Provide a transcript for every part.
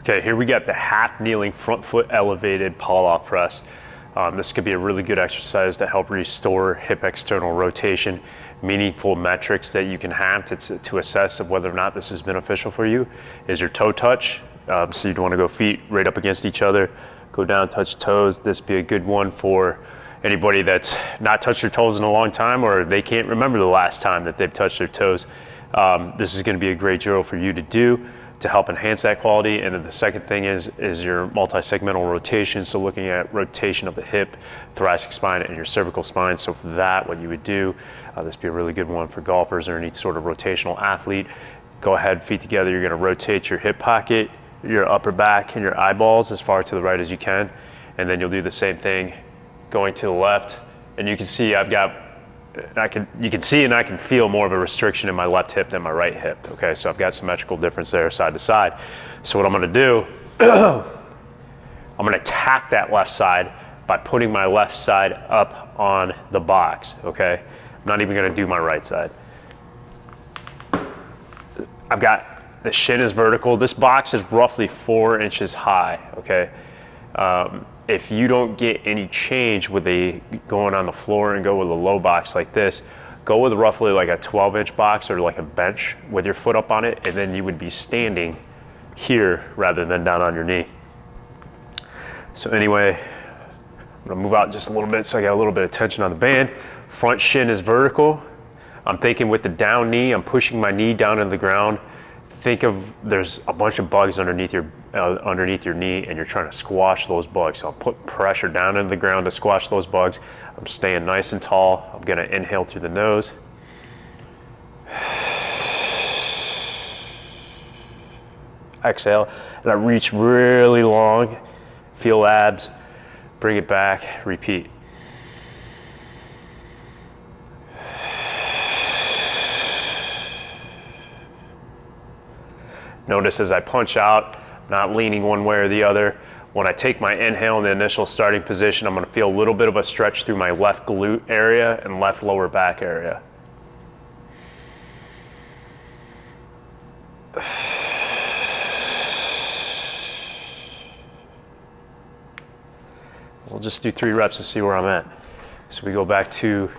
Okay, here we got the half kneeling front foot elevated Pallof press. This could be a really good exercise to help restore hip external rotation. Meaningful metrics that you can have to assess of whether or not this is beneficial for you is your toe touch. So you'd want to go feet right up against each other, go down, touch toes. This would be a good one for anybody that's not touched their toes in a long time, or they can't remember the last time that they've touched their toes. This is going to be a great drill for you to do to help enhance that quality. And then the second thing is your multi-segmental rotation. So looking at rotation of the hip, thoracic spine, and your cervical spine. So for that, what you would do, this would be a really good one for golfers or any sort of rotational athlete. Go ahead, feet together. You're gonna rotate your hip pocket, your upper back, and your eyeballs as far to the right as you can. And then you'll do the same thing going to the left. And you can see you can see and I can feel more of a restriction in my left hip than my right hip. Okay, so I've got symmetrical difference there side to side. So what I'm gonna do, I'm gonna attack that left side by putting my left side up on the box, okay? I'm not even gonna do my right side. I've got, the shin is vertical. This box is roughly 4 inches high, okay? If you don't get any change with going on the floor and go with a low box like this, go with roughly like a 12-inch box or like a bench with your foot up on it, and then you would be standing here rather than down on your knee. So anyway, I'm gonna move out just a little bit so I got a little bit of tension on the band. Front shin is vertical. I'm thinking with the down knee, I'm pushing my knee down into the ground. Think of there's a bunch of bugs underneath your knee, and you're trying to squash those bugs. So I'll put pressure down into the ground to squash those bugs. I'm staying nice and tall. I'm gonna inhale through the nose. Exhale, and I reach really long. Feel abs, bring it back, repeat. Notice as I punch out, not leaning one way or the other. When I take my inhale in the initial starting position, I'm gonna feel a little bit of a stretch through my left glute area and left lower back area. We'll just do 3 reps to see where I'm at. So we go back to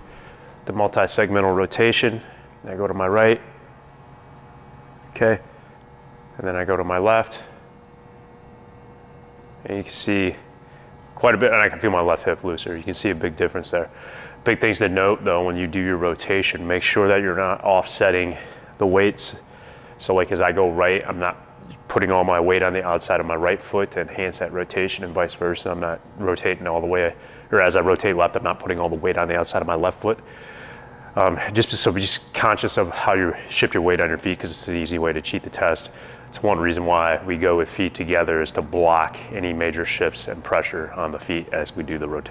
the multi-segmental rotation. I go to my right, okay? And then I go to my left, and you can see quite a bit, and I can feel my left hip looser. You can see a big difference there. Big things to note though, when you do your rotation, make sure that you're not offsetting the weights. So like as I go right, I'm not putting all my weight on the outside of my right foot to enhance that rotation, and vice versa. I'm not rotating all the way, or as I rotate left, I'm not putting all the weight on the outside of my left foot. So be just conscious of how you shift your weight on your feet, because it's an easy way to cheat the test. It's one reason why we go with feet together, is to block any major shifts and pressure on the feet as we do the rotation.